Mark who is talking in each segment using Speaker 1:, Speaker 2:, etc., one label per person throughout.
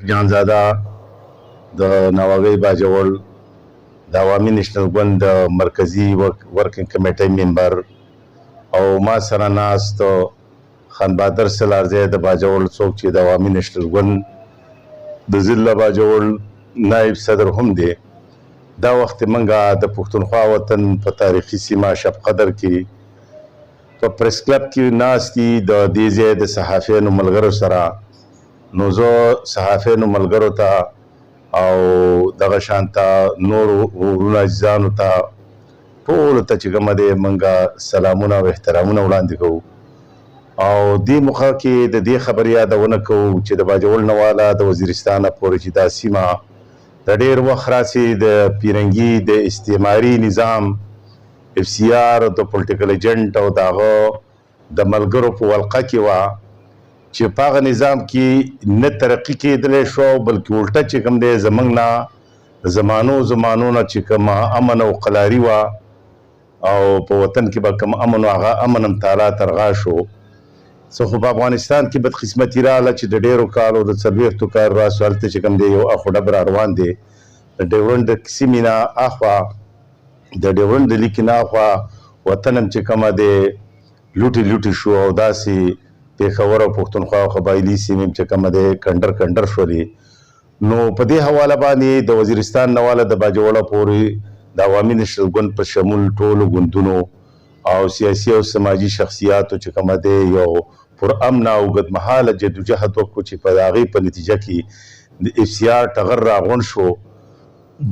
Speaker 1: جانزاده د ناوګۍ باجوړ د عوامي نېشنل ګوند د مرکزي ورکینګ کمیټۍ ممبر او ما سره ناست خان بهادر سلارزی د باجوړ څوک چې د عوامي نېشنل ګوند د ضلع باجوړ نائب صدر هم دی. دا وخت منګه د پښتونخوا وطن په تاریخي سیمه شب قدر کې په پریس کلب کې ناست دي د دې ځای د صحافیانو ملګرو سره. نو زه صحافیانو ملګرو ته او دغه شانته نورو وروڼو عزیزانو ته ټولو ته چې کومه دی منګه سلامونه او احترامونه وړاندې کوو او دې موخه کې د دې خبرې یادونه کوو چې د باجوړ نه والا د وزیرستانه پورې چې دا سیمه د ډېر وخت راسې د پیرنګي د استعماري نظام اف سی آر د پولیټیکل ایجنټ او د هغه د ملګرو په ولقه کې وه چې په هغه نظام کې نه ترقي کېدلی شو بلکې الټه چې کوم دی زموږ نه زمانو نه چې کوم امن او قلاري وه او په وطن کې به کوم امن و هغه امن هم تعالی ترغا شو. څه خو په افغانستان کې بدقسمتي راغله چې د ډېرو کالو د 40 کالو راسو هلته چې کوم دی یو اخو ډب را روان دی د ډیورنډ د سیمې نه اخوا د ډیورنډ د لیکې نه اخوا وطن هم چې کومه دی لوټې شو او داسې پېښور او پښتونخوا او قبایلي سیمې چې کومه دی کنډر شولې. نو په دې حواله باندې د وزیرستان نه والا د باجوړه پورې د عوامي نېشنل ګوند په شمول ټولو ګوندونو او سیاسي او سماجي شخصیاتو چې کومه دی یو پر امن او اوږدمهاله جدوجهد وکړو چې په هغې په نتیجه کې د اف سی آر ټغر راغونډ شو.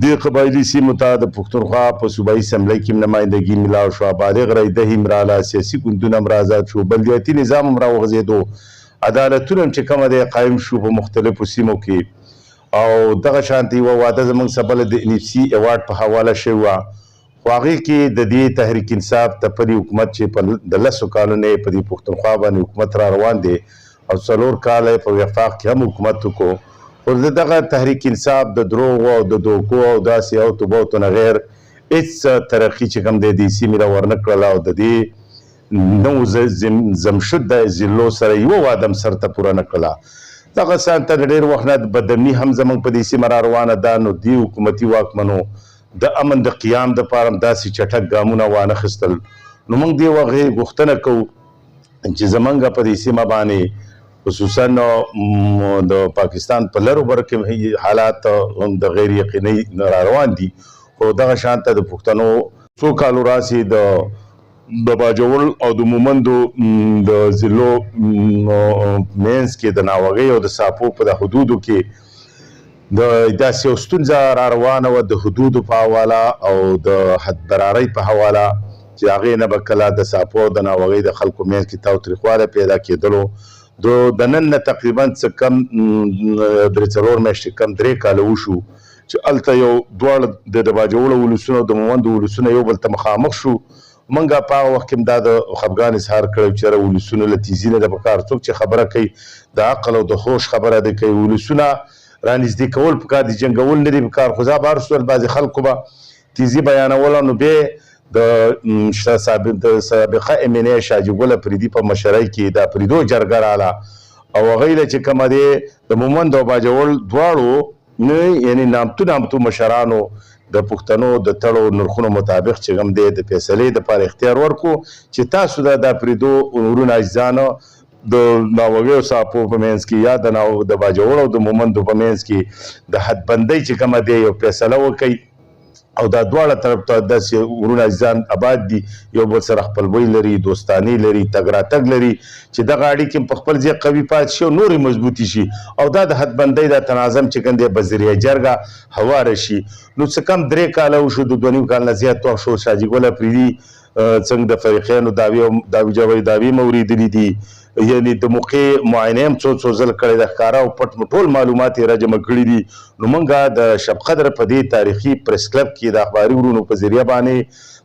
Speaker 1: دې قبایلي سیمو ته د پښتونخوا په صوبایي اسمبلۍ کې نمایندګي ملاو شوه، بالغ رایده هم راغله، سیاسي ګوندونه هم راازاد شو، بلدیاتي نظام هم راوغځېدو، عدالتونه هم چې کومه دی قایم شو په مختلفو سیمو کې. او دغه شانته یوه واده زموږ څه بله د ان اف سی ایوارډ په حواله شوې وه خو هغې کې د دې تحریک انصاف تپلي حکومت چې د 10 کالو نه یې په دې پښتونخوا باندې حکومت را روان دی او 4 کاله یې په وفاق کې هم حکومت وکړو خو دغه تحریک انصاف د دروغو او د دوکو او داسې او توبوتو نه غیر هېڅ ترقي چې کوم دی دې سیمې را ورنه کړله او د دې نو زمشد د ضلعو سره یوه واده هم سرته پوره نه کړله. دغه سانته د ډېر وخت نه بدامني هم زموږ په دې سیمه را روانه ده. نو دې حکومتي واکمنو د امن د قیام دپاره هم داسې چټک ګامونه وانخیستل. نو موږ دې وغې غوښتنه کوو چې زموږ په دې سیمه باندې خصوصا د پاکستان په لرو بر کې حالات د غیر یقیني را روان دي خو دغه شانته د پښتنو څو کالو راسې د باجوړ او د مومندو د ضلعو مینځ کې د ناوګۍ او د ساپو په د حدودو کې د داسې یو ستونزه را روانه وه د حدودو په حواله او د حدبرارۍ په حواله چې هغې نه به کله د ساپو او د ناوګۍ د خلکو مینځ کې تاوتریخوالی پیدا کېدلو. د نن نه تقریبا څه کم 3 میاشتې کم 3 کاله وشو چې هلته یو دواړه د باجوړ ولسونه او د مومندو ولسونه یو بل ته مخامخ شو. منګه په هغه وخت کې هم دا د خفګان اظهار کړی چې ولسونه له تیزي نه د پکار څوک چې خبره کوي د عقل او د هوش خبره دی کوي ولسونه رانږدې کول پکار دي جنګول نه دي پکار. خو زه به هر صورت بعضې خلکو به تیزي بیانوله نو بیا د سابقه امینه شاجي ګل افریدي په مشرۍ کې د افریدو جرګه راغله او هغوی له چې کومه دی د مومند او باجوړ دواړو یعنې نامتو مشرانو د پښتنو د تړو نرخونو مطابق چې کوم دی د فیصلې دپاره اختیار ورکړو چې تاسو د افریدو وروڼو عزیزانو د ناوګۍ او ساپو په منځ کې یا د باجوړ او د مومندو په منځ کې د حدبندۍ چې کومه دی یو فیصله وکړئ او دا دواړه طرف ته داسې وروڼه عزیزان آباد دي یو بل سره خپلوۍ لري دوستاني لري تګ راتګ لري چې دغه اړیکې په خپل ځای قوي پاتې شي او نورې مضبوطې شي او دا د حدبندۍ دا تناظم چې کوم دی په ذریعه جرګه هواره شي. نو څه کم 3 کاله وشو د 2.5 کال نه زیات وخت شو شاجي ګل افریدي څنګه د فریقینو داوی موریدلي دي یعنی د موقع معاینه هم څو ځله کړې ده ښکاره او پټ ټول معلومات یې راجمع کړي دي. نو موږ د شب قدر په دې تاریخي پریس کلب کې د اخباري ورونو په ذریعه باندې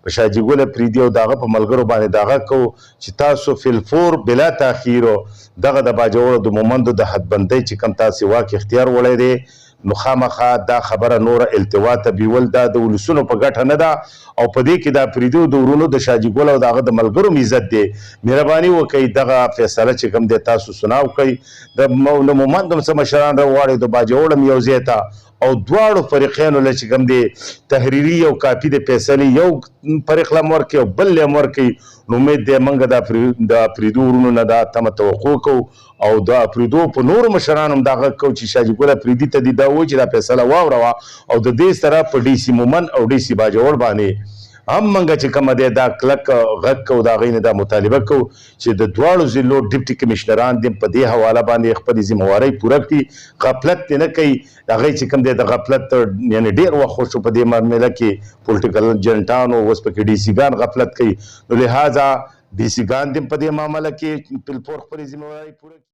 Speaker 1: په شاجي ګل افریدي او د هغه په ملګرو باندې د هغه کوو چې تاسو فلفور بلا تاخیر دغه د باجوړ د مومندو د حدبندۍ چې کوم تاسې واک اختیار وړی دی نو خامخا دا خبره نوره التوا ته بیول دا د ولسونو په ګټه نه ده او په دې کې دا فریدو د ورونو د شاجي ګل او دغه د ملګرو عزت دی مهرباني وکړئ دغه فیصله چې کوم دی تاسو سناو کوئ د مومند هم څه مشران راغواړئ د باجوړ هم یو ځای ته او دواړو فریقینو له چې کوم دی تحریري او کاپي د فیصلې یو فریق له هم ورکوي او بل له هم ورکوي نو امید دی موږ د فریدو ورونو نه دا تمه توقع کوو او د فریدو په نورو مشرانو هم دا غږ کوو چې شاجي ګل فریدي ته دې دا ووایي چې دا فیصله واوروه او د دې سره په ډي سي مومند او ډي سي باجوړ باندې هم موږ چې کومه دی دا کلک غږ کوو د هغوی نه دا مطالبه کوو چې د دواړو ضلعو ډپټي کمشنران دې په دې حواله باندې خپلې ذمهوارۍ پوره کړي غفلت دې نه کوي هغوی چې کوم دی د غفلت یعنې ډېر وخت خو شو په دې معامله کې پولیټیکل ایجنټان او اوس پکې ډي سي ګان غفلت کوي نو لہذا ډي سي ګان دې په دې معامله کې بالفور خپلې ذمهوارۍ پوره